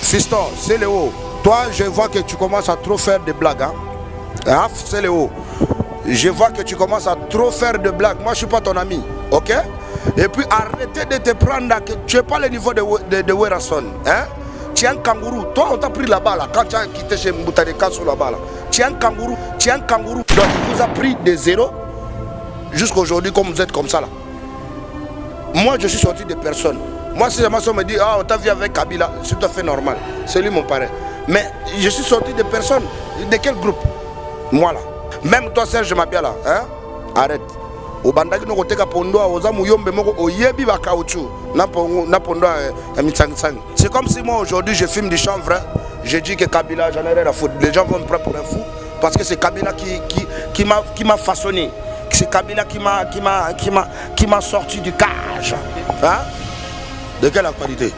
Fiston, c'est Léo. Toi, je vois que tu commences à trop faire des blagues. Hein? C'est Léo. Je vois que tu commences à trop faire de blagues. Moi, je ne suis pas ton ami. Ok? Et puis, arrêtez de te prendre. Tu n'es pas le niveau de Werason. Hein? Tu es un kangourou. Toi, on t'a pris là-bas. Là, quand tu as quitté chez Mboutareka sur là-bas. Là. Tu es un kangourou. Tu es un kangourou. Donc, il vous a pris de zéro jusqu'à aujourd'hui, comme vous êtes comme ça. Là. Moi, je suis sorti de personne. Moi, si jamais on me dit, ah, on t'a vu avec Kabila, c'est tout à fait normal. C'est lui mon parrain. Mais je suis sorti de personne. De quel groupe? Moi là. Même toi, Serge Mabiala, hein? Arrête. Au bandaki no koteka pondo oza muyombe moko oyebi ba caoutchouc na pondo mitsang. C'est comme si moi aujourd'hui je filme du chanvre, je dis que Kabila, j'en ai rien à foutre. Les gens vont me prendre pour un fou parce que c'est Kabila qui m'a façonné. C'est Kabila qui m'a sorti du cage. Hein? De quelle actualité?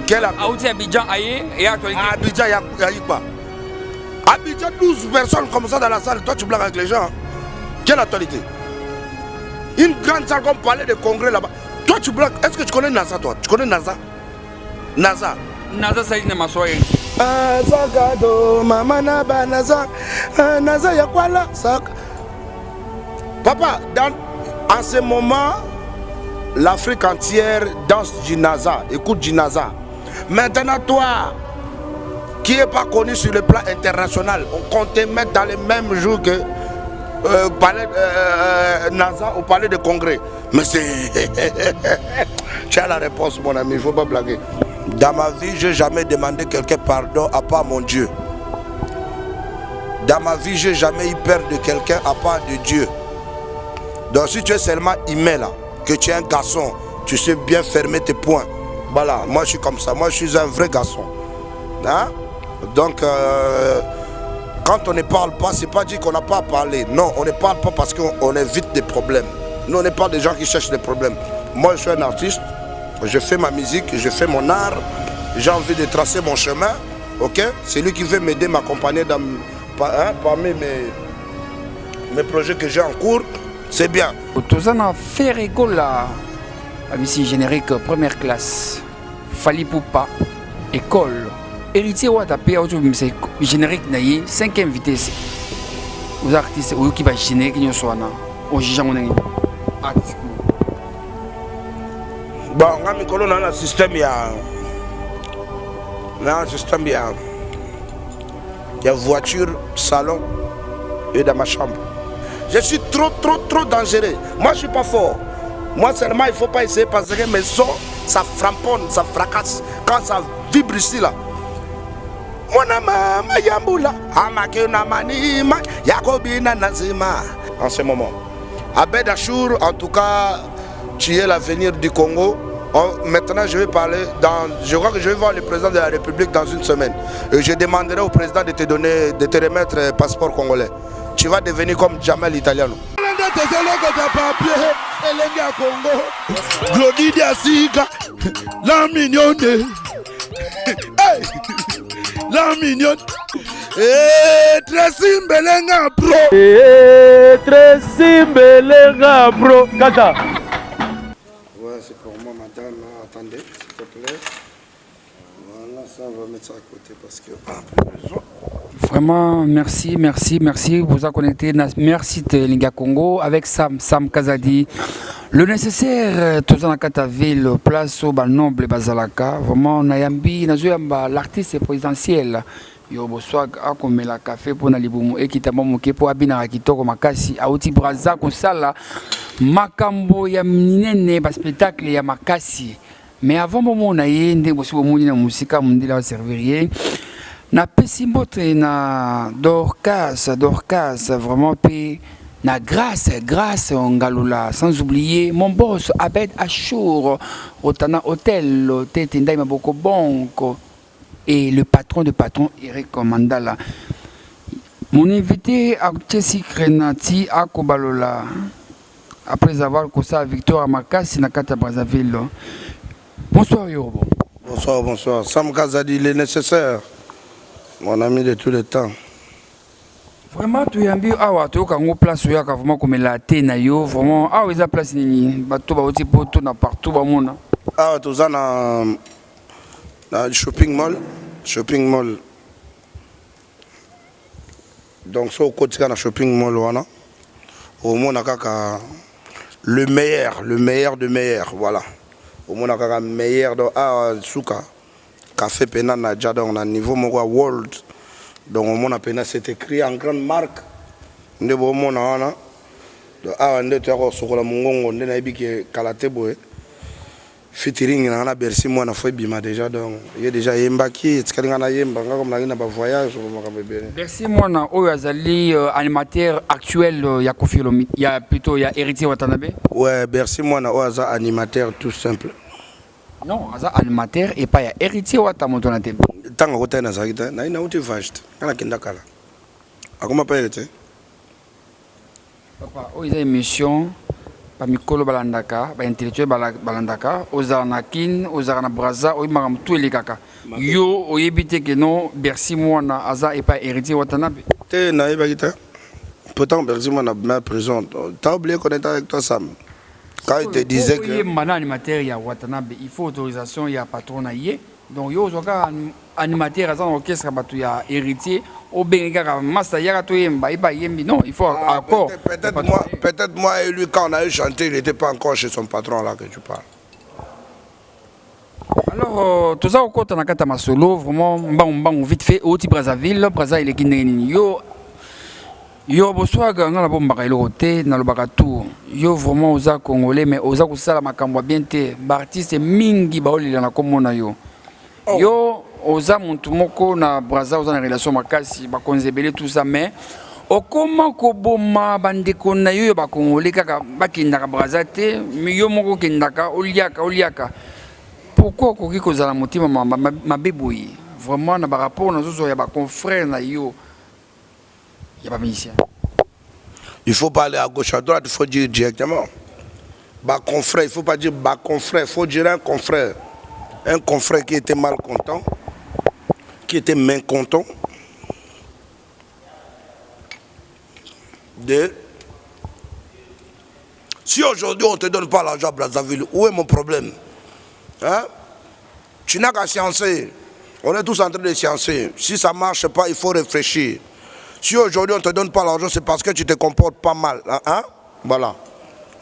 Quelle actualité? Abidjan, Abidjan, il y a quoi? Abidjan, 12 personnes comme ça dans la salle, toi tu blagues avec les gens. Quelle actualité? Une grande salle comme palais de congrès là-bas. Toi tu blagues. Est-ce que tu connais NASA toi? Tu connais NASA? NASA, ça y est, ma soirée. Zagado, maman naba, NASA. NASA, y'a quoi là? Papa, en ce moment, l'Afrique entière danse du NASA, écoute du NASA. Maintenant, toi, qui n'est pas connu sur le plan international, on compte te mettre dans les mêmes jours que NASA au palais de congrès. Mais c'est... Tu as la réponse, mon ami, il ne faut pas blaguer. Dans ma vie, je n'ai jamais demandé quelqu'un pardon à part mon Dieu. Dans ma vie, je n'ai jamais eu peur de quelqu'un à part de Dieu. Donc si tu es seulement humain là, que tu es un garçon, tu sais bien fermer tes poings. Voilà, moi je suis comme ça, moi je suis un vrai garçon. Hein? Donc quand on ne parle pas, c'est pas dire qu'on n'a pas à parler. Non, on ne parle pas parce qu'on évite des problèmes. Nous on n'est pas des gens qui cherchent des problèmes. Moi je suis un artiste, je fais ma musique, je fais mon art, j'ai envie de tracer mon chemin. Ok? C'est lui qui veut m'aider, m'accompagner parmi mes projets que j'ai en cours. C'est bien. Tous en fait rigola. Ici générique première classe. Fali Poupa, école. Héritier Wadapé, générique naïe, 5e vitesse. Vous artistes, vous qui va générique, nous sommes au Jijan. Bon, on a un système, il y a voiture, salon et dans ma chambre. Je suis trop dangereux. Moi, je ne suis pas fort. Moi, seulement, il ne faut pas essayer parce que mes sons, ça framponne, ça fracasse. Quand ça vibre ici, là. En ce moment. Abed Achour, en tout cas, tu es l'avenir du Congo. Maintenant, je vais parler je crois que je vais voir le président de la République dans une semaine. Et je demanderai au président de te remettre un passeport congolais. Tu vas devenir comme Jamel Italiano. La mignonne. La mignonne. Tracy Mbelenga bro. Tracy Mbelenga bro. Kata. Ouais, c'est pour moi, madame. Attendez, s'il te plaît. Voilà, ça, on va mettre ça à côté parce que pas besoin. Vraiment, merci. Vous avez connecté. Merci Linga Congo avec Sam Kazadi. Le nécessaire, tout dans la ville, place au noble Bazalaka. Vraiment, l'artiste présidentiel. Yobo swag akomela café pour na libumu ekita momoke pour abina kitoko makasi auti braza kosala makambo ya minene ba spectacle ya makasi. Mais avant moment na yende bosi bomuni na musika mundila servir na pesimbote na Dorcas vraiment pe na grâce ongalula sans oublier mon boss Abed Achour Rotana Hotel Tetendai Maboko Banco et le patron de patron Eric Mandala. Mon invité Akchesi Krenati Akobalola après avoir causé la victoire à Makassi Nakata Brazzaville. Bonsoir Yorubo. Bonsoir. Sam Kazadi, il est nécessaire. Mon ami de tous les temps. Vraiment, tu as dit que tu as une place où tu as vraiment la thé, vraiment, ah, il y a place ni bateau, partout, dans le monde. Ah, tout ça, Dans shopping mall. Shopping mall. Donc, sur le côté de shopping mall, au moins, on a le meilleur de meilleur. Voilà. Au moins, on a le meilleur de Souka. Café Pena Nadja, on a niveau world. Donc, au moins, on a c'est écrit en grande marque. On a au moins, on a on a sur la mongongo, on a dit Kalatebo. Featuring on a Bercy moi na foi bima déjà donc il y a déjà yemba qui tskalinga na yemba comme na ba voyage Bercy moi na oyo azali animateur actuel ya Koffi Olomide ya plutôt ya Héritier Watanabe. Ouais, Bercy moi na oza animateur tout simple. Non, aza animateur et pas ya Héritier Watamoto na tembe. Tanga kota na zakita na ina uti vast kana kinda kala. Akoma pa héritier. Papa, oyo za émission Pamikolo balandaka, ba intellectuel balandaka, ozarana kin, ozarana braza, oyimaka mutu elekaka. Yo oyebite que non Bercy mwana aza et pas Héritier Watanabe. Te na yebakita. Pourtant Bercy mwana ma prison. T'as oublié qu'on était avec toi Sam. Quand il te disait que mana animateur ya Watanabe, il faut autorisation ya patron na ye. Donc yo zoka animateur aza orchestre batu ya Héritier. Au Benga, Massa Yarato Yemba, Yembi, non, il faut accord. Peut-être moi et lui, quand on a eu chanté, il n'était pas encore chez son patron là que tu parles. Alors, tout ça au côté de Nakata solo, vraiment, on vite fait, au Brazzaville, Brazzaville, yo, bonsoir, on a la bombe à l'hôtel, dans le bagatou. Yo, vraiment, aux Congolais, mais aux Akusala Makamwa bien te, artiste Mingi Baoli, dans la commune, yo. Yo, oza muntu moko na Brazza oza na relation makasi bakonzebele tout ça mais okoma koboma bandeko na yo bakongolais kaka bakindaka Brazza te yo moko kendaka oliaka pourquoi koki kozala motima mabeboyi vraiment na ba rapport na zozo ya ba confrère na yo ya ba musicien. Il faut parler à gauche à droite, il faut dire directement ba confrère, il faut pas dire ba confrère, il faut dire un confrère. Un confrère qui était mal content, qui était mécontent de... Si aujourd'hui on ne te donne pas l'argent à Brazzaville, où est mon problème? Hein? Tu n'as qu'à sciencer. On est tous en train de sciencer. Si ça ne marche pas, il faut réfléchir. Si aujourd'hui on ne te donne pas l'argent, c'est parce que tu te comportes pas mal. Hein? Voilà.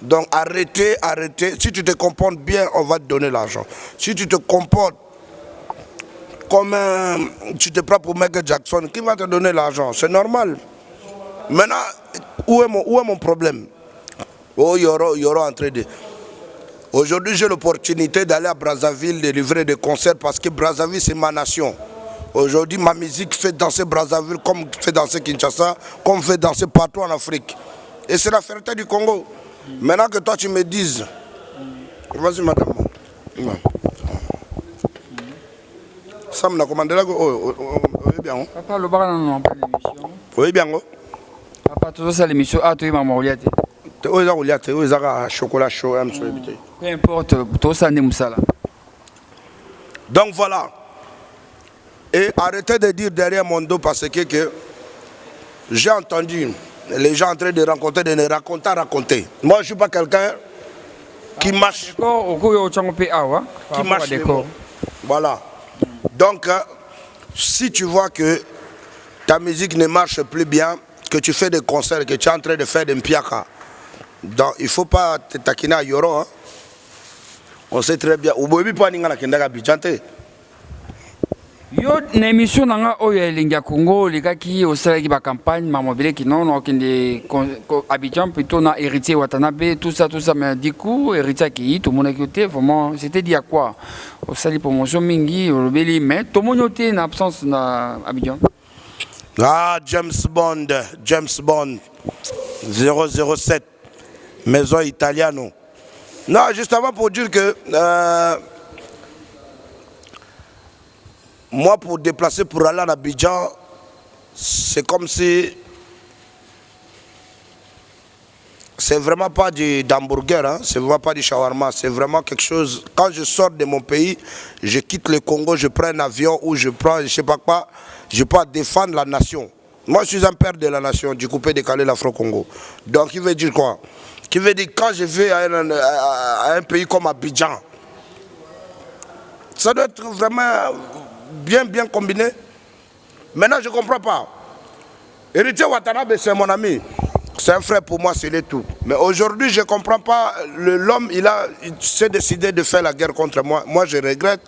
Donc arrêtez. Si tu te comportes bien, on va te donner l'argent. Si tu te comportes comme tu te prends pour Michael Jackson, qui va te donner l'argent? C'est normal. Maintenant, où est mon problème? Oh, il y aura en train de... Aujourd'hui, j'ai l'opportunité d'aller à Brazzaville, de livrer des concerts parce que Brazzaville, c'est ma nation. Aujourd'hui, ma musique fait danser Brazzaville comme fait danser Kinshasa, comme fait danser partout en Afrique. Et c'est la fierté du Congo. Maintenant que toi tu me dises, vas-y madame. Ça me l'a commandé là. Oui bien. Papa le bar non pas l'émission. Oui bien. Papa tout ça l'émission ah tu maman Oliate. Oui ça Oliate, oui ça chocolat chaud am sur peu importe tout ça n'est musala. Donc voilà. Et arrêtez de dire derrière mon dos parce que j'ai entendu les gens en train de raconter, de ne raconter. Moi, je ne suis pas quelqu'un qui marche. Qui marche. Voilà. Donc, si tu vois que ta musique ne marche plus bien, que tu fais des concerts, que tu es en train de faire des mpiaka, donc il ne faut pas te taquiner à Yoro. Hein. On sait très bien. Yo na émission nanga oyo elinga Congo likaki osalaki ba campagne mamobile ki non okende Abidjan plutôt na Héritier Watanabe tout ça mais du coup Héritier qui tout le monde écouté vraiment c'était dit à quoi osali promotion mingi olobeli mais tout le monde était en absence na Abidjan. Ah James Bond 007 Maison Italiano. Non, justement pour dire que moi, pour déplacer pour aller à Abidjan, c'est comme si... C'est vraiment pas d'hamburger, hein? C'est vraiment pas du shawarma, c'est vraiment quelque chose... Quand je sors de mon pays, je quitte le Congo, je prends un avion ou je prends, je sais pas quoi, je peux défendre la nation. Moi, je suis un père de la nation, du coupé décalé l'Afro-Congo. Donc, il veut dire quoi? Qui veut dire quand je vais à un pays comme Abidjan, Ça doit être vraiment bien combiné. Maintenant, je ne comprends pas. Héritier Watanabe, c'est mon ami. C'est un frère pour moi, c'est tout. Mais aujourd'hui, je ne comprends pas. L'homme, il s'est décidé de faire la guerre contre moi. Moi, je regrette.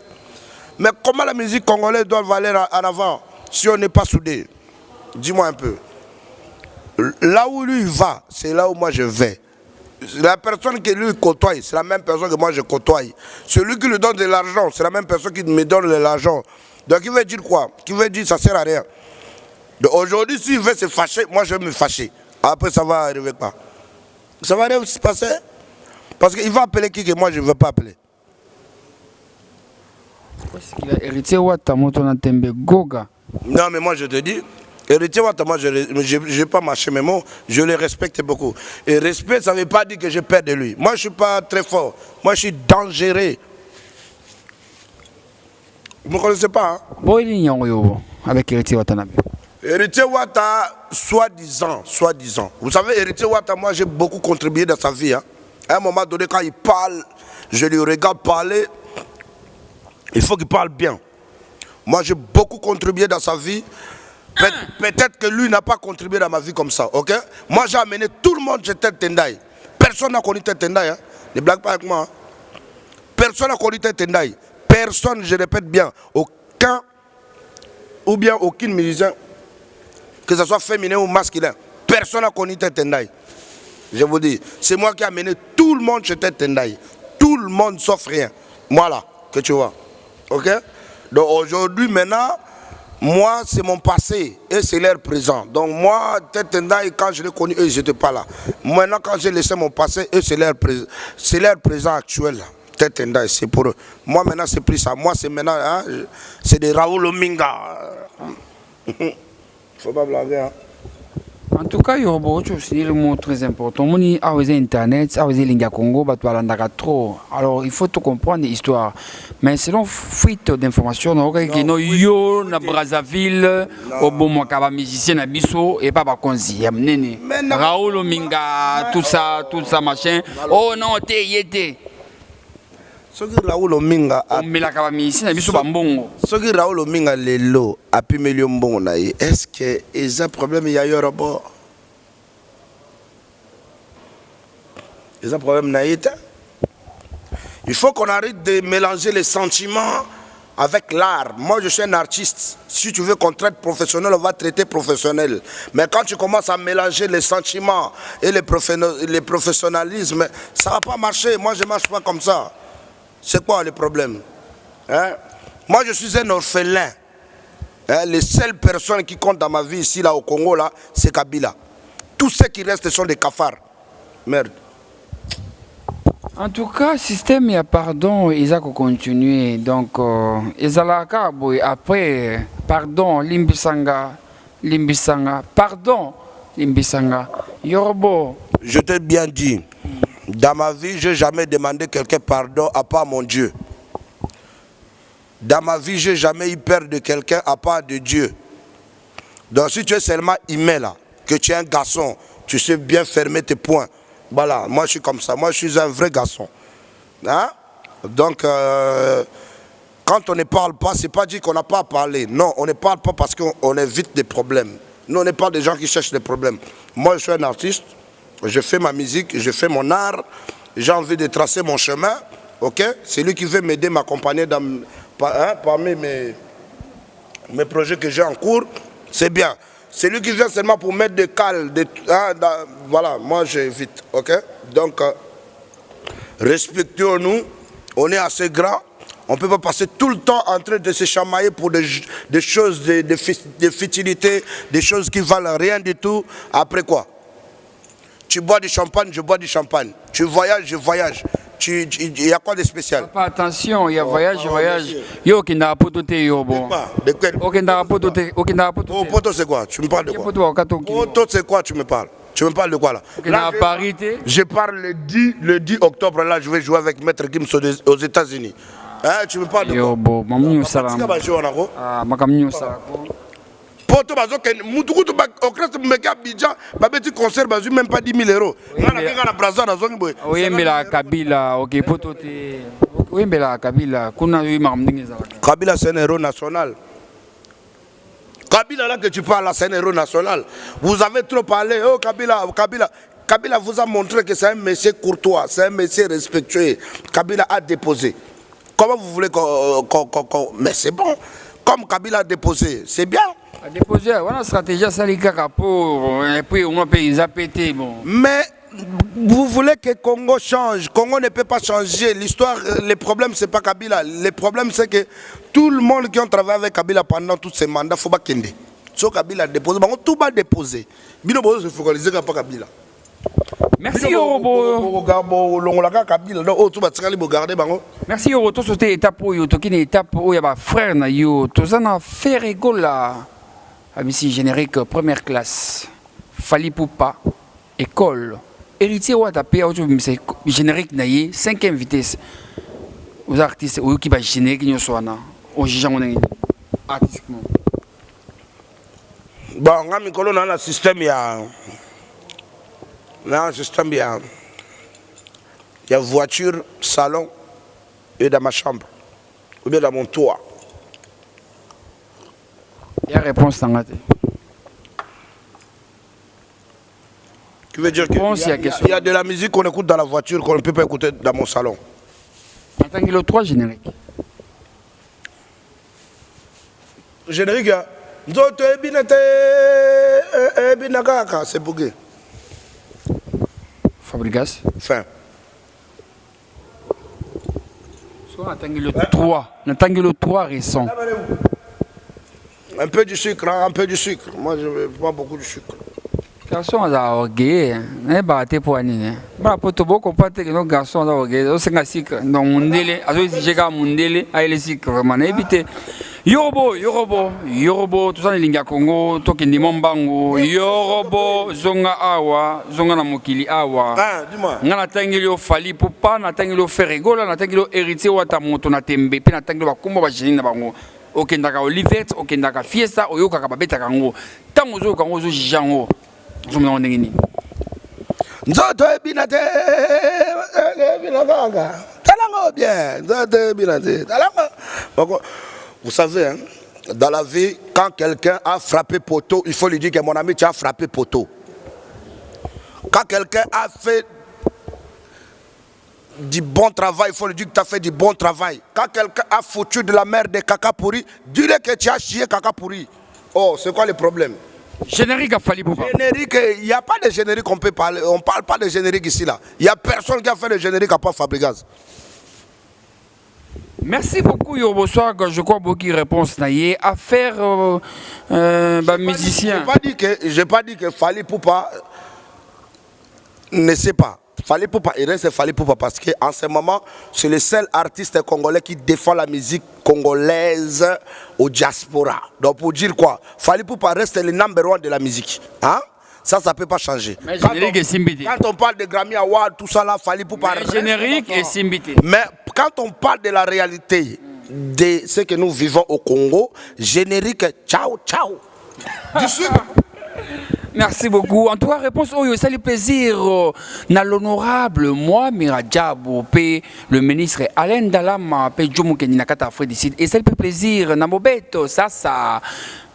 Mais comment la musique congolaise doit aller en avant si on n'est pas soudés? Dis-moi un peu. Là où lui va, c'est là où moi je vais. La personne qui lui côtoie, c'est la même personne que moi je côtoie. Celui qui lui donne de l'argent, c'est la même personne qui me donne de l'argent. Donc il veut dire quoi? Qui veut dire ça sert à rien. Aujourd'hui, s'il veut se fâcher, moi je vais me fâcher. Après ça va arriver quoi? Ça va rien se passer. Parce qu'il va appeler qui que moi je ne veux pas appeler. Héritier Wata Motona Tembe Goga. Non mais moi je te dis, héritier Wata, moi je n'ai pas marché mes mots, je le respecte beaucoup. Et respect, ça ne veut pas dire que j'ai peur de lui. Moi je ne suis pas très fort, moi je suis dangereux. Vous ne me connaissez pas, hein? Avec Héritier Watanabe. Héritier Wata, soi-disant. Vous savez, Héritier Wata, moi j'ai beaucoup contribué dans sa vie. Hein. À un moment donné, quand il parle, je lui regarde parler. Il faut qu'il parle bien. Moi, j'ai beaucoup contribué dans sa vie. Peut-être que lui n'a pas contribué dans ma vie comme ça, ok? Moi, j'ai amené tout le monde chez Ted Tendai. Personne n'a connu Ted Tendai, hein? Ne blague pas avec moi. Hein? Personne n'a connu Ted Tendai. Personne, je répète bien, aucun ou bien aucune musicien, que ce soit féminin ou masculin, personne n'a connu Ted Tendai. Je vous dis, c'est moi qui ai amené tout le monde chez Ted Tendai. Tout le monde sauf rien. Moi là, que tu vois. Ok? Donc aujourd'hui, maintenant, moi, c'est mon passé et c'est leur présent. Donc moi, Ted Tendai, quand je l'ai connu, eux, ils n'étaient pas là. Maintenant, quand j'ai laissé mon passé, eux, c'est leur présent actuel. Ted Tendai, c'est pour eux. Moi, maintenant, c'est plus ça. Moi, c'est maintenant, hein, c'est des Raoul Ominga. Faut pas blaguer, hein. En tout cas, il y a aussi le mot très important. On a Internet, on a Linga Congo, trop. Alors, il faut tout comprendre l'histoire. Mais selon fuite d'informations, on a yo na Brazzaville, au bon mois musicien na biso et pas Bakonzi. Raoul Ominga, tout ça machin. Oh non, t'es yété. Ce qui Raoul Ominga Raoul Ominga lelo a pu me bon est-ce que ils ont problème il y a eu robot ils ont problème naïta. Il faut qu'on arrête de mélanger les sentiments avec l'art. Moi je suis un artiste. Si tu veux qu'on traite professionnel, on va traiter professionnel. Mais quand tu commences à mélanger les sentiments et les professionnalismes, ça va pas marcher. Moi je marche pas comme ça. C'est quoi le problème? Hein? Moi, je suis un orphelin. Hein? Les seules personnes qui comptent dans ma vie ici, là, au Congo, là, c'est Kabila. Tous ceux qui restent sont des cafards. Merde. En tout cas, système, il y a pardon, ils ont continué. Donc, ils ont après, pardon, Limbisanga, pardon, Limbisanga, Yorobo. Je t'ai bien dit. Dans ma vie, je n'ai jamais demandé quelqu'un pardon à part mon Dieu. Dans ma vie, je n'ai jamais eu peur de quelqu'un à part de Dieu. Donc si tu es seulement humain là, que tu es un garçon, tu sais bien fermer tes poings. Voilà, moi je suis comme ça, moi je suis un vrai garçon. Hein? Donc quand on ne parle pas, ce n'est pas dit qu'on n'a pas à parler. Non, on ne parle pas parce qu'on évite des problèmes. Nous, on n'est pas des gens qui cherchent des problèmes. Moi je suis un artiste. Je fais ma musique, je fais mon art, j'ai envie de tracer mon chemin, ok? C'est lui qui veut m'aider, m'accompagner parmi mes projets que j'ai en cours, c'est bien. C'est lui qui vient seulement pour mettre des cales, voilà, moi j'évite, ok? Donc, respectons-nous, on est assez grand, on ne peut pas passer tout le temps en train de se chamailler pour des choses de futilité, des choses qui valent rien du tout, après quoi? Tu bois du champagne, je bois du champagne. Tu voyages, je voyage. Il y a quoi de spécial? Pas attention, il y a voyage, voyage. Yo, qui n'a pas de yo bon. De quel? Aucun n'a pas de Oh, poto c'est quoi? Tu me parles de quoi? Poto c'est quoi tu me parles? Tu me parles de quoi là? Là, parité. Je parle le 10 octobre là, je vais jouer avec Maître Gims aux États-Unis. Hein, tu me parles de quoi? Yo bon, maman ça là. Ah, maman ça. poto bazo ken mutukutu ba orchestre meka Abidjan ba petit concert bazu même pas 10 000 euros ngana kenga na Brazza na zongi boy oyembela Kabila OK poto te oyembela Kabila kuna yo makamdingi za Kabila c'est un héros national. Kabila là que tu parles, c'est un héros national. Vous avez trop parlé. Oh Kabila vous a montré que c'est un monsieur courtois, c'est un monsieur respectueux. Kabila a déposé. Comment vous voulez qu'on... Mais c'est bon. Comme Kabila a déposé, c'est bien. A déposé, voilà stratégie ça les pour et puis on peut les apéter bon. Mais vous voulez que Congo change. Congo ne peut pas changer. L'histoire, le problème, c'est pas Kabila. Le problème, c'est que tout le monde qui a travaillé avec Kabila pendant tous ces mandats, il ne faut pas qu'il so Kabila a déposé. Tout va déposer. Bino Bozo se focaliser sur Kabila. Merci Yorobo. Merci Yorobo. Tout c'était étape où tu qui étape où il y a frère na yo. Tout ça na fait rigola. Ici générique première classe. Fali Poupa école. Héritier ou tapé c'est générique naïe 5e vitesse. Aux artistes ou qui va générique nous soana. Au jijang on artistiquement. Bon, on a mis dans le système il y a voiture, salon et dans ma chambre ou bien dans mon toit. Il y a réponse dans la tête. Tu veux dire qu'il y a de la musique qu'on écoute dans la voiture qu'on ne peut pas écouter dans mon salon. Attends, il y a 3 génériques. Générique, c'est pour qui? Fabrigas. Fin. Soit attends, il y a 3. Attends, il y a 3 récents. Un peu du sucre, hein, un peu du sucre. Moi, je ne veux pas beaucoup de sucre. Garçon a orgueil, né batté pour ani. Bah pour tout beau comprendre que nos garçons a orgueil, on s'en sucre. Donc mundele, azo j'ai mundele, ay le sucre vraiment éviter. Yorobo, tout ça les linga Congo, to kindi mombango, Yorobo, zonga awa, zonga na mokili awa. Ah, dis-moi. Ngana tangelo Fali Poupa, na tangelo Ferregola, na tangelo héritier wata moto na tembe, pe na tangelo bakumba ba jini na bango. Okendaka Olivet, okendaka Fiesta, oyoka ka babeta kango. Tango zo kango zo jijango. Zomo ndengini. Nzoto ebinate, ebinakanga. Talango bien, nzoto ebinate. Talango. Vous savez, hein, dans la vie, quand quelqu'un a frappé poteau, il faut lui dire que mon ami, tu as frappé poteau. Quand quelqu'un a fait du bon travail, il faut lui dire que tu as fait du bon travail. Quand quelqu'un a foutu de la merde de caca pourri, dis-lui que tu as chié caca pourri. Oh, c'est quoi le problème? Générique à Fali Poupa. Générique, il n'y a pas de générique qu'on peut parler. On ne parle pas de générique ici là. Il n'y a personne qui a fait le générique à part Fabrigas. Merci beaucoup Yorobo Soir, je crois beaucoup de réponses naïe. Affaire musicien. Je n'ai pas dit que Fali Poupa ne sait pas. Fali Poupa, il reste Fali Poupa parce qu'en ce moment, c'est le seul artiste congolais qui défend la musique congolaise au diaspora. Donc pour dire quoi, Fali Poupa reste le number 1 de la musique. Hein? Ça ne peut pas changer. Mais générique est Simbiti. Quand on parle de Grammy Award, tout ça là, Fali Poupa reste. Générique est Simbiti. Mais quand on parle de la réalité de ce que nous vivons au Congo, générique, ciao, ciao. Du sucre. Merci beaucoup. En tout cas, réponse, oh, ça le plaisir. Na l'honorable, moi, Miradjabo, le ministre Alain Dalama, Djoumou Kenina Kata Frédicide. Et ça le plaisir. Namobeto, ça.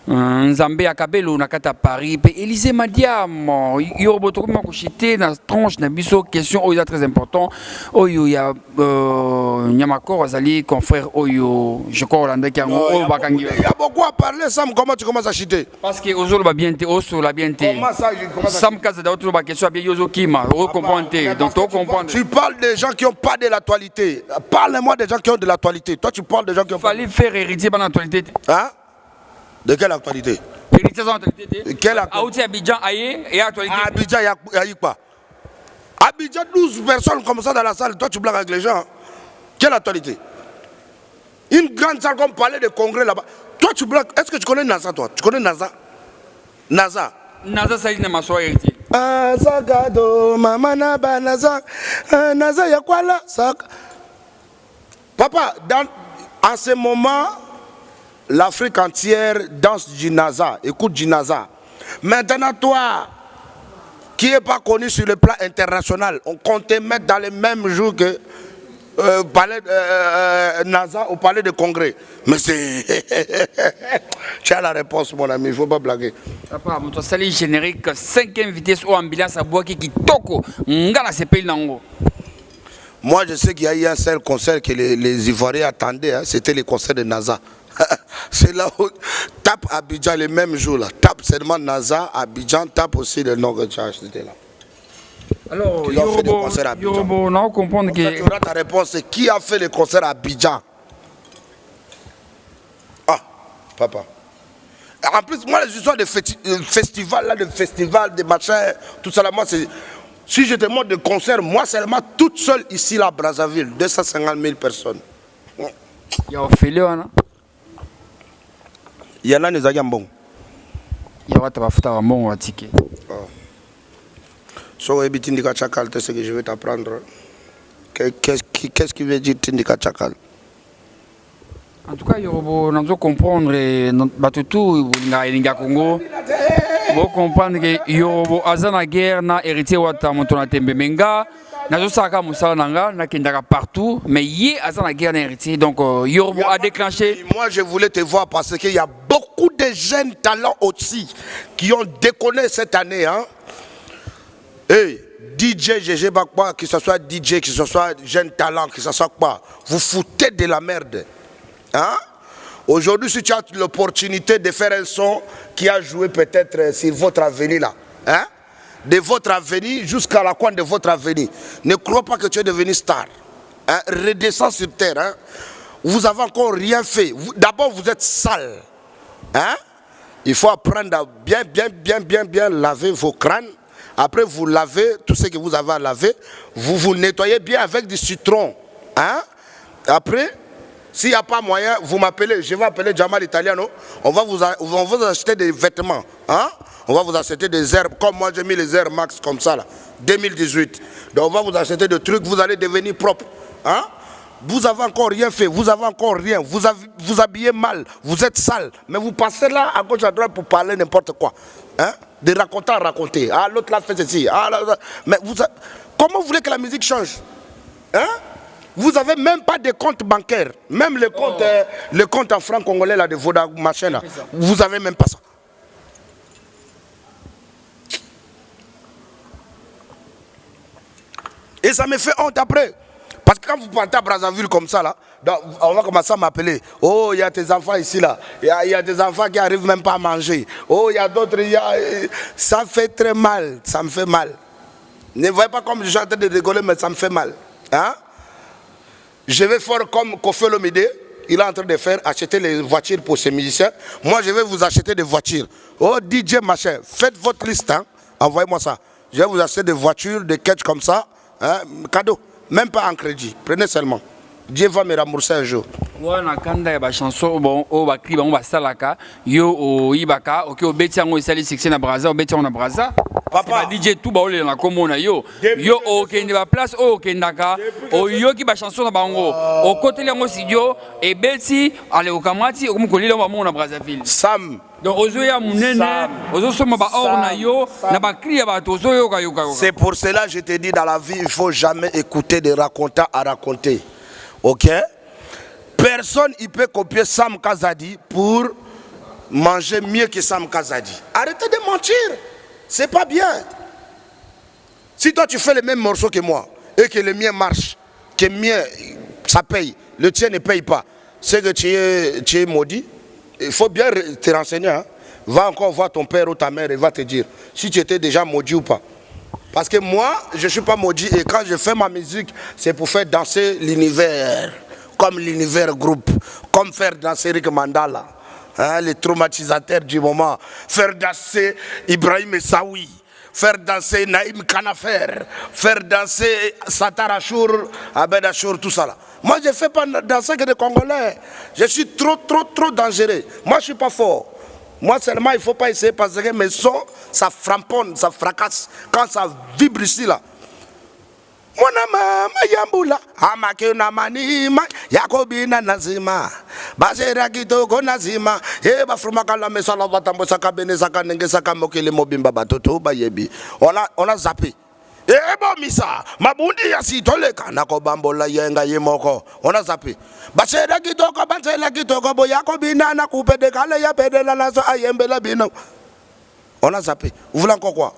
Nzambe Akabelo nakata Paris pe Élysée Madiam Yorobo to kuma kushite na tranche na biso question oyo très important oyo ya Nyamakor azali confrère oyo je crois Hollande qui ango oyo bakangi il y a beaucoup à parler Sam. Comment tu commences à chiter parce que ozolo ba bien te oso la bien te comment ça je commence Sam kaza da autre ba question bien yozo kima o comprendre donc tu comprendre tu parles des gens qui ont pas de l'actualité. Parle-moi des gens qui ont de l'actualité. Toi tu parles des gens qui ont fallait faire héritier par l'actualité. Hein? De quelle actualité? Quelle actualité? Abidjan, aïe, et actualité. Abidjan, il y a quoi? Abidjan, 12 personnes comme ça dans la salle, toi tu blagues avec les gens. Quelle actualité? Une grande salle comme parler de congrès là-bas. Toi tu blagues, est-ce que tu connais NASA toi? Tu connais NASA? NASA, ça y est, ma soeur héritier. Azagado, maman naba, NASA. NASA, il y a quoi là? Papa, en ce moment, l'Afrique entière danse Djinaza, écoute Djinaza. Maintenant, toi, qui n'est pas connu sur le plan international, on compte te mettre dans les mêmes jours que palais NASA au palais de congrès. Mais c'est... Tu as la réponse, mon ami, il ne faut pas blaguer. Papa, mon salut générique, 5e vitesse ou ambulance à bois qui toko. Ngala se paye nango. Moi, je sais qu'il y a eu un seul concert que les Ivoiriens attendaient, hein, c'était le concert de NASA. C'est là où tape Abidjan les mêmes jours là. Tape seulement NASA, Abidjan, tape aussi le nom que tu as acheté là. Alors, Yorobo, non, comprendre que... Tu auras ta réponse, c'est qui a fait le concert à Abidjan? Ah, papa. En plus, moi, les histoires de festivals, là, de festivals, de machins, tout ça là, moi, c'est... Si je te montre de concert, moi seulement, toute seule ici, là, à Brazzaville, 250 000 personnes. Il y a Ophélie, hein? Il y en a des agambons. Il y a un bon à ticket. So, Tindika Chakal, c'est ce que je vais t'apprendre. Qu'est-ce qui veut dire Tindika Chakal? En tout cas, Yorobo, nous devons comprendre, Batutu, Linga Congo, vous comprendre que Yorobo, Azana guerre, na héritier Wata, Montona Tembemenga, nous Saka Moussa Nanga, na Kendaka partout, mais Yé Azana guerre, na héritier, donc Yorobo a déclenché. Moi, je voulais te voir parce qu'il y a beaucoup de jeunes talents aussi qui ont déconné cette année, hein. Hey, DJ GG Bakwa, que ce soit DJ, que ce soit jeune talent, que ce soit quoi, vous foutez de la merde. Hein? Aujourd'hui, si tu as l'opportunité de faire un son qui a joué peut-être sur votre avenir là, hein? De votre avenir jusqu'à la coin de votre avenir, ne crois pas que tu es devenu star. Hein? Redescends sur terre. Hein? Vous n'avez encore rien fait. D'abord, vous êtes sale. Hein? Il faut apprendre à bien laver vos crânes. Après, vous lavez tout ce que vous avez à laver. Vous vous nettoyez bien avec du citron. Hein? Après, s'il n'y a pas moyen, vous m'appelez. Je vais appeler Jamal Italiano. On va vous acheter des vêtements. Hein? On va vous acheter des herbes. Comme moi, j'ai mis les Air Max comme ça, là. 2018. Donc, on va vous acheter des trucs. Vous allez devenir propre. Hein? Vous avez encore rien fait. Vous avez encore rien. Vous habillez mal. Vous êtes sale. Mais vous passez là, à gauche, à droite, pour parler n'importe quoi. Hein? De raconter à raconter. Ah, l'autre l'a fait ceci. Ah, là. Mais comment vous voulez que la musique change? Hein? Vous n'avez même pas de compte bancaire. Même le compte en francs congolais là, de Voda machin là. Vous n'avez même pas ça. Et ça me fait honte après. Parce que quand vous partez à Brazzaville comme ça, là, on va commencer à m'appeler. Oh, il y a tes enfants ici, là. Il y a des enfants qui n'arrivent même pas à manger. Oh, il y a d'autres. Ça fait très mal. Ça me fait mal. Ne voyez pas comme je suis en train de rigoler, mais ça me fait mal. Hein? Je vais faire comme Kofi Olomide. Il est en train de faire acheter les voitures pour ses musiciens. Moi, je vais vous acheter des voitures. Oh, DJ machin, faites votre liste. Hein? Envoyez-moi ça. Je vais vous acheter des voitures, des catch comme ça. Hein? Cadeau. Même pas en crédit, prenez seulement. Dieu va me rembourser un jour. Wana kanda ya ba chanson bon o ba clip ba salaka yo o ibaka OK o beti yango isali succès na Brazza o beti yango na Brazza. Papa DJ tout ba ole na komona yo o kende ba place o kendaka o yo ki ba chanson na bango o côté yango studio et beti ale o kamati o mukolile ba mona Brazzaville. Sam donc ozoya munene ozosoma ba or na yo na ba cri ba to yoka. C'est pour cela que je te dis dans la vie il faut jamais écouter des racontants à raconter. OK? Personne ne peut copier Sam Kazadi pour manger mieux que Sam Kazadi. Arrêtez de mentir. C'est pas bien. Si toi tu fais le même morceau que moi et que le mien marche, que le mien ça paye, le tien ne paye pas, c'est que tu es maudit. Il faut bien te renseigner. Hein? Va encore voir ton père ou ta mère et va te dire si tu étais déjà maudit ou pas. Parce que moi, je ne suis pas maudit et quand je fais ma musique, c'est pour faire danser l'univers. Comme l'univers groupe, comme faire danser Rick Mandala, hein, les traumatisateurs du moment, faire danser Ibrahim Essaoui, faire danser Naïm Kanafer, faire danser Satar Achour, Abed Achour, tout ça là. Moi je ne fais pas danser que des Congolais, je suis trop dangereux, moi je ne suis pas fort. Moi seulement il ne faut pas essayer parce que mes sons, ça framponne, ça fracasse, quand ça vibre ici là. Mwana mama yambula amake na manima yakobina nazima basera kitoko nazima bafruma kala mesala batambo saka bene saka nenge saka mokele mobimba batoto bayebi ona zappé bo misa mabundi ya sitoleka nako bambola yenga yemoko ona zappé basera kitoko bo yakobina na kupede kala ya pedela nazo ayembela bino ona zappé. Vous voulez encore quoi?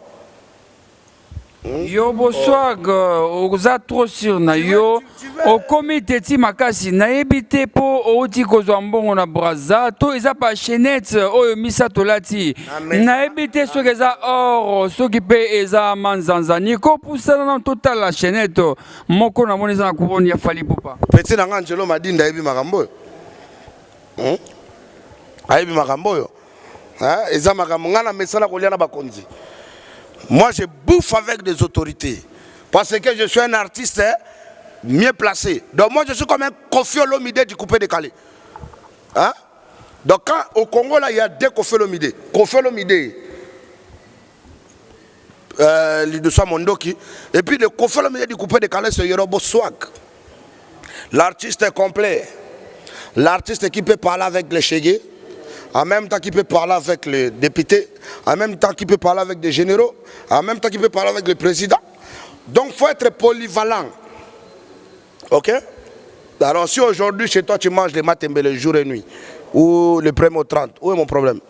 Yo boswag oza trop sur na yo au comité ti makasi na ebité po outi kozwa mbongo na braza to eza pa chenette oyo misa tolati na ebité soki eza or soki pe eza manzanza niko pusana na total la chenette moko na moni eza na couronne ya Fally Ipupa petit na ngangelo madinda ebi makambo ayebi makambo yo eza makambo ngana mesala kolia na bakonzi. Moi, je bouffe avec des autorités. Parce que je suis un artiste mieux placé. Donc moi, je suis comme un Koffi Olomide du coupé décalé. Hein? Donc quand au Congo, là, il y a deux Koffi Olomide. Koffi Olomide, Lidosa Mondoki. Et puis le Koffi Olomide du coupé décalé, c'est Yorobo Swag. L'artiste est complet. L'artiste qui peut parler avec les chégués. En même temps qu'il peut parler avec les députés, en même temps qu'il peut parler avec des généraux, en même temps qu'il peut parler avec le président. Donc il faut être polyvalent. Ok? Alors si aujourd'hui chez toi tu manges les matembele le jour et nuit, ou le premier au 30, où est mon problème?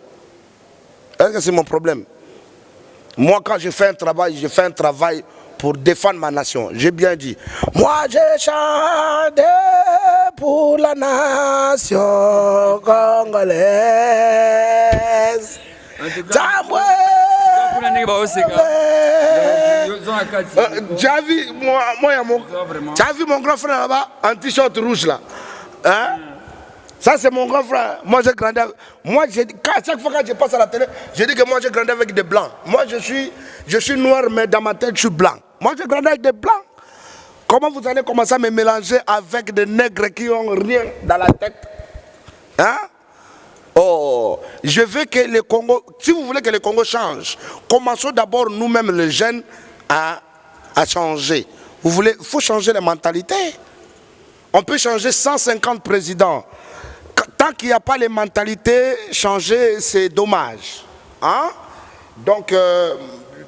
Est-ce que c'est mon problème? Moi quand je fais un travail pour défendre ma nation. J'ai bien dit. Moi j'ai chanté pour la nation congolaise. Tu as vu mon grand frère là-bas en t-shirt rouge là, hein? Ça c'est mon grand frère. Moi j'ai grandi. Chaque fois que je passe à la télé, je dis que moi j'ai grandi avec des blancs. Moi je suis noir mais dans ma tête je suis blanc. Moi j'ai grandi avec des blancs. Comment vous allez commencer à me mélanger avec des nègres qui n'ont rien dans la tête? Hein? Oh, je veux que le Congo, si vous voulez que le Congo change, commençons d'abord nous-mêmes les jeunes à changer. Vous voulez, il faut changer la mentalité. On peut changer 150 présidents. Tant qu'il n'y a pas les mentalités, changer c'est dommage. Hein? Donc,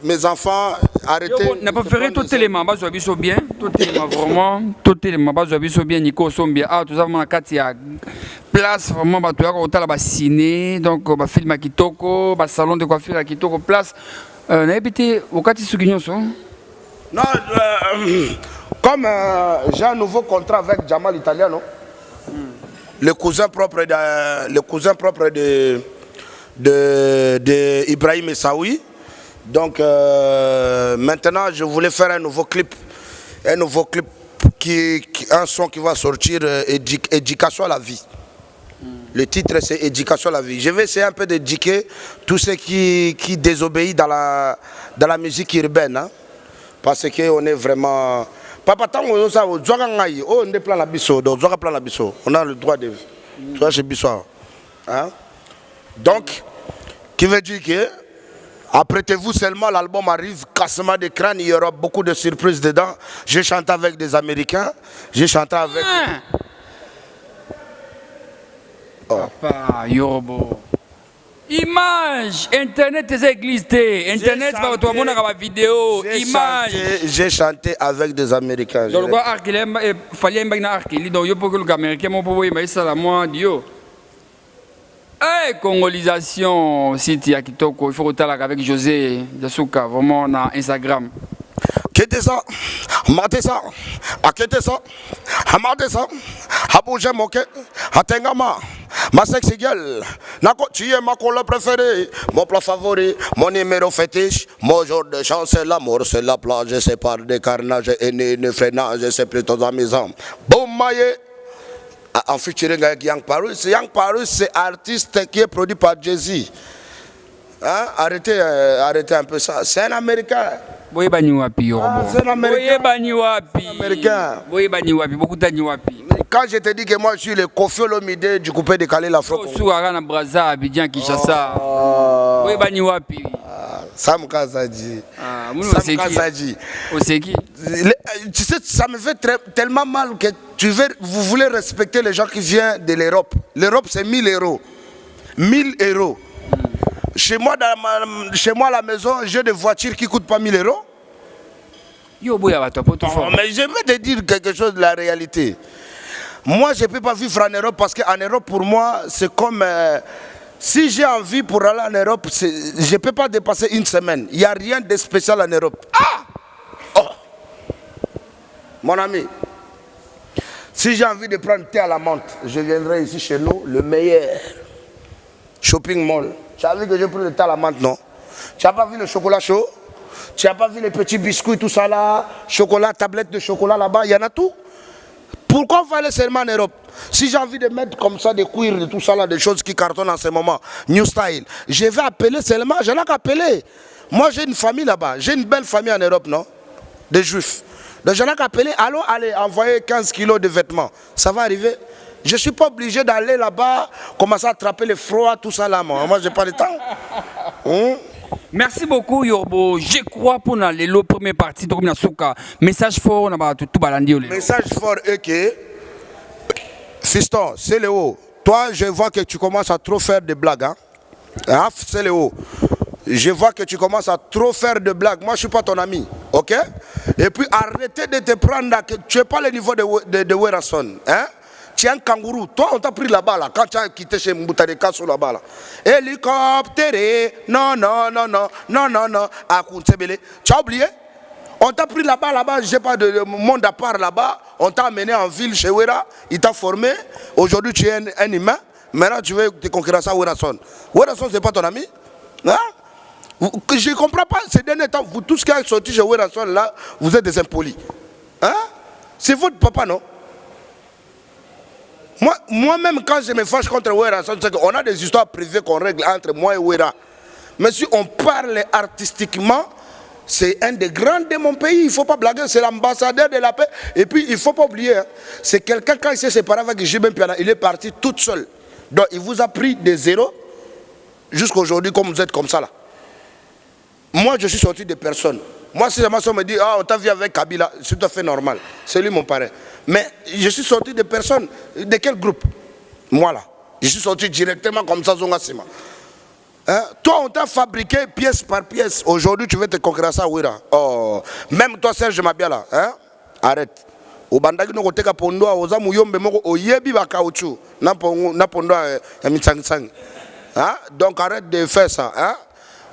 mes enfants, arrêtez. On a préféré tout élément, bien, tout élément vraiment, tout élément, bien, Nico Sombia, ah, tout ça, vraiment, Katia, place, vraiment, tu as la ciné, donc, film à Kitoko, salon de coiffure à Kitoko, place. On a habité au Kati Suguignon, ça? Non, comme j'ai un nouveau contrat avec Jamal Italiano, le cousin propre de Ibrahim Essaoui. Donc maintenant je voulais faire un nouveau clip, un son qui va sortir, éducation à la vie. Le titre c'est éducation à la vie. Je vais essayer un peu d'éduquer tous ceux qui désobéissent dans la musique urbaine, hein? Parce qu'on est vraiment papa tant on est plan la biso, on a le droit de toi chez biso, hein? Donc qui veut dire que apprêtez-vous seulement, l'album arrive, cassement de crâne, il y aura beaucoup de surprises dedans. J'ai chanté avec des Américains, j'ai chanté avec... Papa, Yorobo. Image, Internet est existé. Internet, c'est toi, mon vidéo, image. J'ai chanté avec des Américains. Donc, il fallait un arc, donc il faut que les Américains m'ont proposé, mais ça, la moi, Dio. Hey, congolisation, City à Kitoko, il faut retourner avec José Yasuka, vraiment on a Instagram. Qu'est-ce ça? Maté ça? À qu'est-ce ça? Amade ça? Abouje moke? Atengama? Ma sexy girl? Tu es ma couleur préférée, mon plat favori, mon numéro fétiche, mon jour de chance, c'est l'amour, c'est la plage, c'est par des carnages et une freinage, c'est plutôt amusant. Boum maïe! En featuring avec Young Parus. Young Parus, c'est artiste qui est produit par Jay-Z. Hein? Arrêtez un peu ça. C'est un Américain. C'est un Américain. Quand je te dis que moi je suis le Koffi Olomide du coupé décalé l'Afro. Sam Kazadi. Sam Kazadi. Tu sais, ça me fait tellement mal que vous voulez respecter les gens qui viennent de l'Europe. L'Europe, c'est 1000 euros. 1000 euros. Chez moi, à la maison, j'ai des voitures qui ne coûtent pas 1000 euros. Mais je vais te dire quelque chose de la réalité. Moi, je ne peux pas vivre en Europe parce qu'en Europe, pour moi, c'est comme... si j'ai envie pour aller en Europe, je ne peux pas dépasser une semaine. Il n'y a rien de spécial en Europe. Ah! Oh! Mon ami, si j'ai envie de prendre thé à la menthe, je viendrai ici chez nous, le meilleur shopping mall. Tu as vu que j'ai pris le thé à la menthe, non? Tu n'as pas vu le chocolat chaud? Tu n'as pas vu les petits biscuits, tout ça là? Chocolat, tablette de chocolat là-bas, il y en a tout. Pourquoi on va aller seulement en Europe? Si j'ai envie de mettre comme ça des cuirs, de tout ça là, des choses qui cartonnent en ce moment, New Style, je vais appeler seulement, je n'ai qu'à appeler. Moi j'ai une famille là-bas, j'ai une belle famille en Europe, non? Des juifs. Donc je n'ai qu'à appeler, allez, envoyer 15 kilos de vêtements. Ça va arriver? Je ne suis pas obligé d'aller là-bas, commencer à attraper le froid, tout ça là, moi je n'ai pas le temps. Merci beaucoup Yorbo. Je crois pour la première partie de Souka. Message fort, on a tout balandi. Message fort est que fiston, c'est Léo. Toi, je vois que tu commences à trop faire de blagues. Hein? C'est Léo. Je vois que tu commences à trop faire de blagues. Moi, je ne suis pas ton ami. Ok? Et puis, arrêtez de te prendre. Tu n'es pas le niveau de Werason. Hein? Tu es un kangourou. Toi, on t'a pris là-bas, là, quand tu as quitté chez Mboutadekasso là-bas. Là. Hélicoptère, non. Tu as oublié? On t'a pris là-bas, j'ai pas de monde à part là-bas. On t'a amené en ville chez Wera. Il t'a formé. Aujourd'hui, tu es un humain. Maintenant, tu veux te conquérir ça à Werason. Werason, ce n'est pas ton ami? Hein? Je ne comprends pas. Ces derniers temps, vous, tout ce qui a sorti chez Werason, là, vous êtes des impolis. Hein? C'est votre papa, non? Moi-même, quand je me fâche contre Wera, on a des histoires privées qu'on règle entre moi et Wera. Mais si on parle artistiquement, c'est un des grands de mon pays. Il ne faut pas blaguer, c'est l'ambassadeur de la paix. Et puis, il ne faut pas oublier, hein, c'est quelqu'un, quand il s'est séparé avec Jibem Piana, il est parti tout seul. Donc, il vous a pris des zéros jusqu'à aujourd'hui, comme vous êtes comme ça là. Moi, je suis sorti de personne. Moi, si la maçon me dit, on t'a vu avec Kabila, c'est tout à fait normal. C'est lui mon parrain. Mais je suis sorti de personne. De quel groupe? Moi là. Je suis sorti directement comme ça, Zonga Sima. Hein? Toi, on t'a fabriqué pièce par pièce. Aujourd'hui, tu veux te conquérir ça, Wera. Oh. Même toi, Serge Mabia là. Hein? Arrête. Au bandagi no koteka pondo oza muyombe moko oyebi ba caoutchouc na pondo ya mitsangisang. Hein? Donc arrête de faire ça. Hein?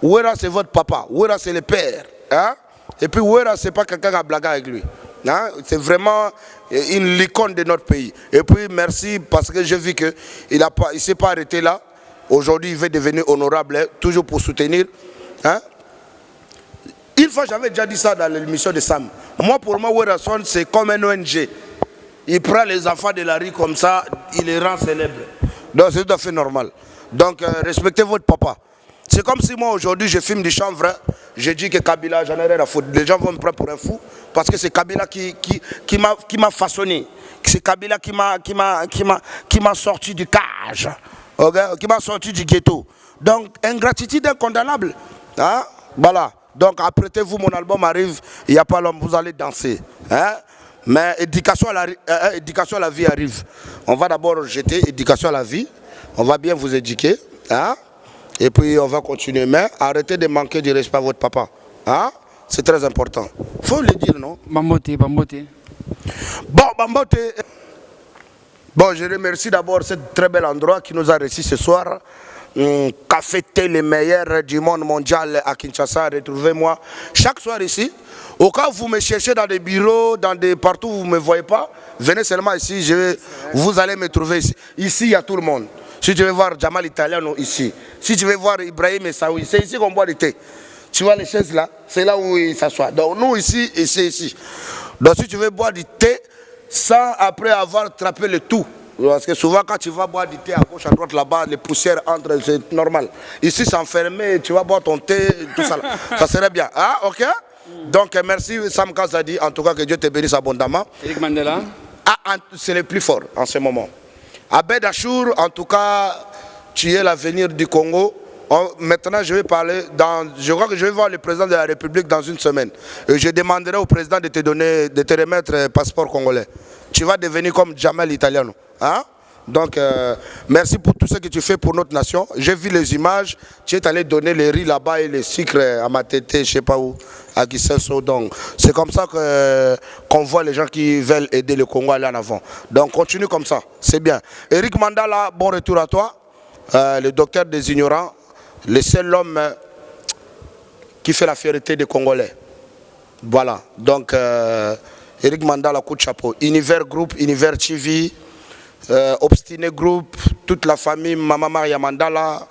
Wera c'est votre papa. Wera c'est le père. Hein? Et puis Wera c'est pas quelqu'un qui a blagué avec lui. Hein? C'est vraiment une icône de notre pays. Et puis merci parce que j'ai vu qu'il ne s'est pas arrêté là. Aujourd'hui il veut devenir honorable, toujours pour soutenir. Hein? Une fois j'avais déjà dit ça dans l'émission de Sam. Moi pour moi Werason c'est comme un ONG. Il prend les enfants de la rue comme ça, il les rend célèbres. Donc c'est tout à fait normal. Donc respectez votre papa. C'est comme si moi aujourd'hui je filme du chanvre, je dis que Kabila, j'en ai rien à foutre. Les gens vont me prendre pour un fou parce que c'est Kabila qui m'a façonné. C'est Kabila qui m'a sorti du cage, okay? Qui m'a sorti du ghetto. Donc ingratitude incondamnable. Hein? Voilà. Donc apprêtez-vous, mon album arrive, il n'y a pas l'homme, vous allez danser. Hein? Mais éducation à la vie arrive. On va d'abord jeter éducation à la vie. On va bien vous éduquer. Hein? Et puis on va continuer. Mais arrêtez de manquer de respect à votre papa. Hein? C'est très important. Il faut le dire, non? Bambote. Bon, Bambote. Bon, je remercie d'abord ce très bel endroit qui nous a reçus ce soir. Café Thé, les meilleurs du monde mondial à Kinshasa. Retrouvez-moi chaque soir ici. Au cas où vous me cherchez dans des bureaux, partout où vous ne me voyez pas, venez seulement ici, vous allez me trouver ici. Ici, il y a tout le monde. Si tu veux voir Jamal Italiano, ici. Si tu veux voir Ibrahim Essaoui, c'est ici qu'on boit du thé. Tu vois les chaises là, c'est là où il s'assoit. Donc nous ici, et c'est ici. Donc si tu veux boire du thé, sans après avoir attrapé le tout. Parce que souvent quand tu vas boire du thé à gauche, à droite là-bas, les poussières entrent, c'est normal. Ici c'est enfermé, tu vas boire ton thé, tout ça là. Ça serait bien. Ah, ok? Donc merci Sam Kazadi, en tout cas que Dieu te bénisse abondamment. Eric Mandela. Ah, c'est le plus fort en ce moment. Abed Achour, en tout cas, tu es l'avenir du Congo. Maintenant, je vais parler je crois que je vais voir le président de la République dans une semaine. Et je demanderai au président de te remettre un passeport congolais. Tu vas devenir comme Jamel Italiano. Hein? Donc, merci pour tout ce que tu fais pour notre nation. J'ai vu les images. Tu es allé donner les riz là-bas et les sucres à Matete, je ne sais pas où, à Gisesso. Donc, c'est comme ça qu'on voit les gens qui veulent aider le Congo à aller en avant. Donc, continue comme ça. C'est bien. Eric Mandala, bon retour à toi. Le docteur des ignorants, le seul homme qui fait la fierté des Congolais. Voilà. Donc, Eric Mandala, coup de chapeau. Univers Group, Univers TV. Obstiné Group, toute la famille, Maman Maria Mandala,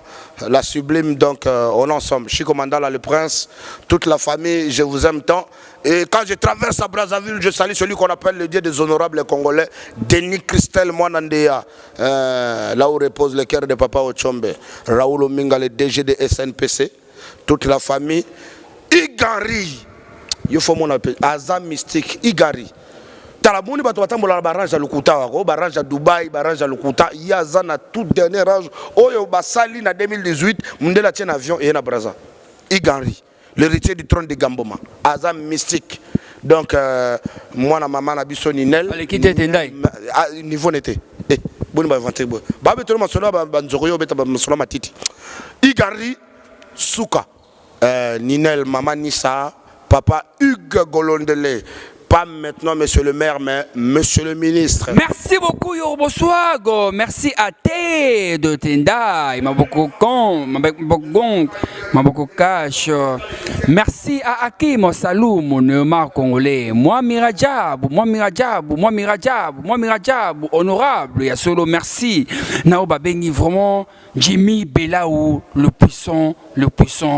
la Sublime, donc on est ensemble. Chico Mandala, le prince, toute la famille, je vous aime tant. Et quand je traverse à Brazzaville, je salue celui qu'on appelle le dieu des honorables congolais, Denis Christel Mwanandea, là où repose le cœur de Papa Ochombe, Raoul Ominga, le DG de SNPC, toute la famille, Igari, il faut mon appel, Azam Mystique, Igari. Talaboni bato batambola barrage à Lukuta wako barrage à Dubaï barrage à Lukuta yaza na tout dernier range oyo basali na 2018 mundela tient avion et na Brazza Igari l'héritier du trône de Gamboma Azam Mystique donc moi na maman na biso Ninel niveau n'était boni ba inventer bo ba beto masolo ba nzoroyo beta ba masolo matiti Igari Souka Ninel maman Nissa papa Hugues Golondele. Pas maintenant, monsieur le maire, mais monsieur le ministre. Merci beaucoup, Yoroboswago. Merci à T de Tendai. M'a beaucoup cash. Merci à Hakim Salou, mon Neymar congolais. Moi, Mirajab, honorable. Yasolo, merci. Naoba Bengi, vraiment. Jimmy Belaou, le puissant,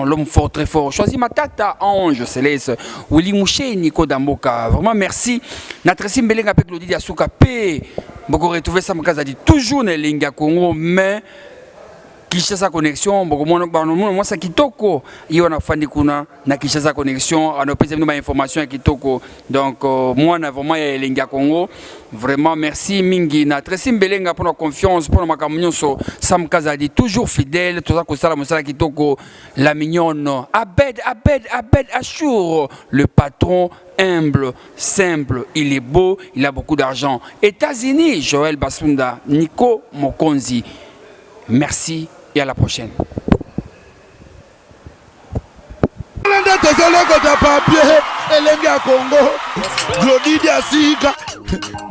l'homme fort, très fort. Choisis ma tata, Ange Céleste. Willy Mouché, Nico Damboka. Vraiment merci. Natresi Mbelenga avec Claudie Asuka P. Beaucoup retrouver ça me dit toujours dans Linga Congo, mais Kinshasa connexion, beaucoup moi ça kitoko. Il y a fandi kuna na Kinshasa connexion, on a plus de information kitoko. Donc moi na vraiment Linga Congo. Vraiment merci Mingi Natresi Mbelenga pour la confiance, pour ma communion Sam Kazadi toujours fidèle, tout ça que ça la monsala kitoko, la mignonne. Abed Achour, le patron humble, simple, il est beau, il a beaucoup d'argent. États-Unis, Joël Basunda, Nico Mokonzi. Merci et à la prochaine.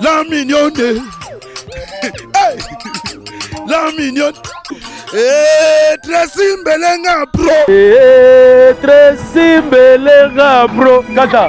La mignonne. Tracy Mbelenga Pro. Tracy Mbelenga Pro. Kata.